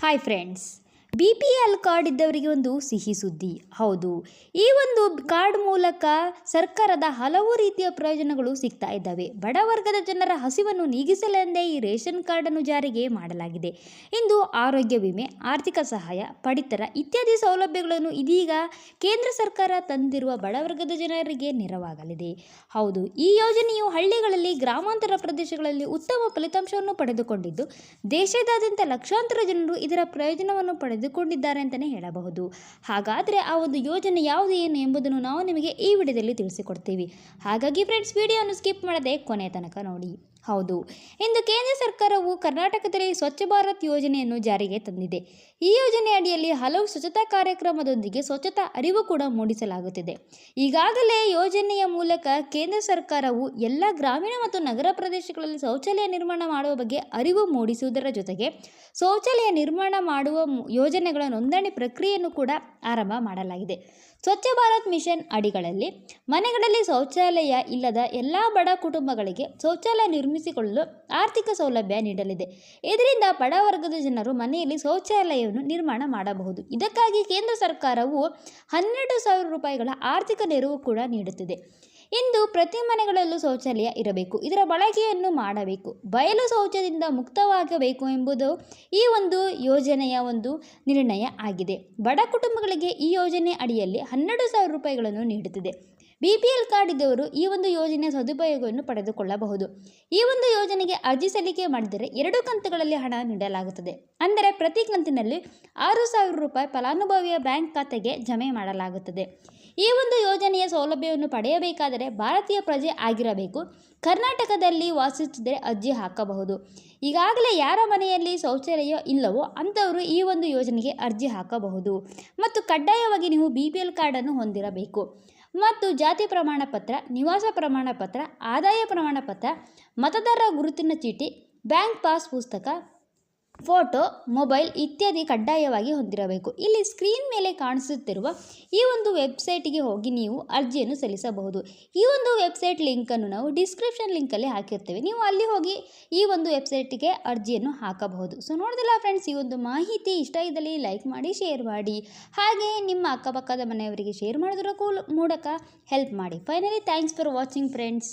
Hi friends, BPL card ಇದ್ದವರಿಗೆ ಒಂದು ಸಿಹಿ ಸುದ್ದಿ. ಹೌದು, ಈ ಒಂದು ಕಾರ್ಡ್ ಮೂಲಕ ಸರ್ಕಾರದ ಹಲವು ರೀತಿಯ ಪ್ರಯೋಜನಗಳು ಸಿಗ್ತಾ ಇದ್ದಾವೆ. ಬಡವರ್ಗದ ಜನರ ಹಸಿವನ್ನು ನೀಗಿಸಲೆಂದೇ ಈ ರೇಷನ್ ಕಾರ್ಡನ್ನು ಜಾರಿಗೆ ಮಾಡಲಾಗಿದೆ. ಇಂದು ಆರೋಗ್ಯ ವಿಮೆ, ಆರ್ಥಿಕ ಸಹಾಯ, ಪಡಿತರ ಇತ್ಯಾದಿ ಸೌಲಭ್ಯಗಳನ್ನು ಇದೀಗ ಕೇಂದ್ರ ಸರ್ಕಾರ ತಂದಿರುವ ಬಡವರ್ಗದ ಜನರಿಗೆ ನೆರವಾಗಲಿದೆ. ಹೌದು, ಈ ಯೋಜನೆಯು ಹಳ್ಳಿಗಳಲ್ಲಿ, ಗ್ರಾಮಾಂತರ ಪ್ರದೇಶಗಳಲ್ಲಿ ಉತ್ತಮ ಫಲಿತಾಂಶವನ್ನು ಪಡೆದುಕೊಂಡಿದ್ದು, ದೇಶದಾದ್ಯಂತ ಲಕ್ಷಾಂತರ ಜನರು ಇದರ ಪ್ರಯೋಜನವನ್ನು ಪಡೆದುಕೊಂಡಿದ್ದಾರೆ ಅಂತಲೇ ಹೇಳಬಹುದು. ಹಾಗಾದರೆ ಆ ಒಂದು ಯೋಜನೆ ಯಾವುದು, ಏನು ಎಂಬುದನ್ನು ನಾವು ನಿಮಗೆ ಈ ವಿಡಿಯೋದಲ್ಲಿ ತಿಳಿಸಿಕೊಡ್ತೀವಿ. ಹಾಗಾಗಿ ಫ್ರೆಂಡ್ಸ್, ವಿಡಿಯೋವನ್ನು ಸ್ಕಿಪ್ ಮಾಡದೆ ಕೊನೆಯ ತನಕ ನೋಡಿ. ಹೌದು, ಇಂದು ಕೇಂದ್ರ ಸರ್ಕಾರವು ಕರ್ನಾಟಕದಲ್ಲಿ ಸ್ವಚ್ಛ ಭಾರತ್ ಯೋಜನೆಯನ್ನು ಜಾರಿಗೆ ತಂದಿದೆ. ಈ ಯೋಜನೆ ಅಡಿಯಲ್ಲಿ ಹಲವು ಸ್ವಚ್ಛತಾ ಕಾರ್ಯಕ್ರಮದೊಂದಿಗೆ ಸ್ವಚ್ಛತಾ ಅರಿವು ಕೂಡ ಮೂಡಿಸಲಾಗುತ್ತಿದೆ. ಈಗಾಗಲೇ ಯೋಜನೆಯ ಮೂಲಕ ಕೇಂದ್ರ ಸರ್ಕಾರವು ಎಲ್ಲ ಗ್ರಾಮೀಣ ಮತ್ತು ನಗರ ಪ್ರದೇಶಗಳಲ್ಲಿ ಶೌಚಾಲಯ ನಿರ್ಮಾಣ ಮಾಡುವ ಬಗ್ಗೆ ಅರಿವು ಮೂಡಿಸುವುದರ ಜೊತೆಗೆ ಶೌಚಾಲಯ ನಿರ್ಮಾಣ ಮಾಡುವ ಯೋಜನೆಗಳ ನೋಂದಣಿ ಪ್ರಕ್ರಿಯೆಯನ್ನು ಕೂಡ ಆರಂಭ ಮಾಡಲಾಗಿದೆ. ಸ್ವಚ್ಛ ಭಾರತ್ ಮಿಷನ್ ಅಡಿಗಳಲ್ಲಿ ಮನೆಗಳಲ್ಲಿ ಶೌಚಾಲಯ ಇಲ್ಲದ ಎಲ್ಲ ಬಡ ಕುಟುಂಬಗಳಿಗೆ ಶೌಚಾಲಯ ನಿರ್ಮಿಸಿಕೊಳ್ಳಲು ಆರ್ಥಿಕ ಸೌಲಭ್ಯ ನೀಡಲಿದೆ. ಇದರಿಂದ ಬಡ ವರ್ಗದ ಜನರು ಮನೆಯಲ್ಲಿ ಶೌಚಾಲಯವನ್ನು ನಿರ್ಮಾಣ ಮಾಡಬಹುದು. ಇದಕ್ಕಾಗಿ ಕೇಂದ್ರ ಸರ್ಕಾರವು 12,000 ರೂಪಾಯಿಗಳ ಆರ್ಥಿಕ ನೆರವು ಕೂಡ ನೀಡುತ್ತಿದೆ. ಇಂದು ಪ್ರತಿ ಮನೆಗಳಲ್ಲೂ ಶೌಚಾಲಯ ಇರಬೇಕು, ಇದರ ಬಳಕೆಯನ್ನು ಮಾಡಬೇಕು, ಬಯಲು ಶೌಚದಿಂದ ಮುಕ್ತವಾಗಬೇಕು ಎಂಬುದು ಈ ಒಂದು ಯೋಜನೆಯ ಒಂದು ನಿರ್ಣಯ ಆಗಿದೆ. ಬಡ ಕುಟುಂಬಗಳಿಗೆ ಈ ಯೋಜನೆ ಅಡಿಯಲ್ಲಿ 12,000 ರೂಪಾಯಿಗಳನ್ನು ನೀಡುತ್ತಿದೆ. BPL ಕಾರ್ಡ್ ಇದ್ದವರು ಈ ಒಂದು ಯೋಜನೆಯ ಸದುಪಯೋಗವನ್ನು ಪಡೆದುಕೊಳ್ಳಬಹುದು. ಈ ಒಂದು ಯೋಜನೆಗೆ ಅರ್ಜಿ ಸಲ್ಲಿಕೆ ಮಾಡಿದರೆ 2 ಕಂತುಗಳಲ್ಲಿ ಹಣ ನೀಡಲಾಗುತ್ತದೆ. ಅಂದರೆ ಪ್ರತಿ ಕಂತಿನಲ್ಲಿ 6,000 ರೂಪಾಯಿ ಫಲಾನುಭವಿಯ ಬ್ಯಾಂಕ್ ಖಾತೆಗೆ ಜಮೆ ಮಾಡಲಾಗುತ್ತದೆ. ಈ ಒಂದು ಯೋಜನೆಯ ಸೌಲಭ್ಯವನ್ನು ಪಡೆಯಬೇಕಾದರೆ ಭಾರತೀಯ ಪ್ರಜೆ ಆಗಿರಬೇಕು. ಕರ್ನಾಟಕದಲ್ಲಿ ವಾಸಿಸುತ್ತಿದ್ದರೆ ಅರ್ಜಿ ಹಾಕಬಹುದು. ಈಗಾಗಲೇ ಯಾರ ಮನೆಯಲ್ಲಿ ಶೌಚಾಲಯ ಇಲ್ಲವೋ ಅಂಥವರು ಈ ಒಂದು ಯೋಜನೆಗೆ ಅರ್ಜಿ ಹಾಕಬಹುದು. ಮತ್ತು ಕಡ್ಡಾಯವಾಗಿ ನೀವು BPL ಕಾರ್ಡನ್ನು ಹೊಂದಿರಬೇಕು ಮತ್ತು ಜಾತಿ ಪ್ರಮಾಣ ಪತ್ರ, ನಿವಾಸ ಪ್ರಮಾಣ ಪತ್ರ, ಆದಾಯ ಪ್ರಮಾಣ ಪತ್ರ, ಮತದಾರರ ಗುರುತಿನ ಚೀಟಿ, ಬ್ಯಾಂಕ್ ಪಾಸ್ ಪುಸ್ತಕ, ಫೋಟೋ, ಮೊಬೈಲ್ ಇತ್ಯಾದಿ ಕಡ್ಡಾಯವಾಗಿ ಹೊಂದಿರಬೇಕು. ಇಲ್ಲಿ ಸ್ಕ್ರೀನ್ ಮೇಲೆ ಕಾಣಿಸುತ್ತಿರುವ ಈ ಒಂದು ವೆಬ್ಸೈಟಿಗೆ ಹೋಗಿ ನೀವು ಅರ್ಜಿಯನ್ನು ಸಲ್ಲಿಸಬಹುದು. ಈ ಒಂದು ವೆಬ್ಸೈಟ್ ಲಿಂಕನ್ನು ನಾವು ಡಿಸ್ಕ್ರಿಪ್ಷನ್ ಲಿಂಕಲ್ಲಿ ಹಾಕಿರ್ತೇವೆ. ನೀವು ಅಲ್ಲಿ ಹೋಗಿ ಈ ಒಂದು ವೆಬ್ಸೈಟಿಗೆ ಅರ್ಜಿಯನ್ನು ಹಾಕಬಹುದು. ಸೊ ನೋಡಿದಲ್ಲ ಫ್ರೆಂಡ್ಸ್, ಈ ಒಂದು ಮಾಹಿತಿ ಇಷ್ಟ ಇದ್ದಲ್ಲಿ ಲೈಕ್ ಮಾಡಿ, ಶೇರ್ ಮಾಡಿ, ಹಾಗೆ ನಿಮ್ಮ ಅಕ್ಕಪಕ್ಕದ ಮನೆಯವರಿಗೆ ಶೇರ್ ಮಾಡೋದರ ಮೂಲಕ ಹೆಲ್ಪ್ ಮಾಡಿ. Finally thanks for watching friends.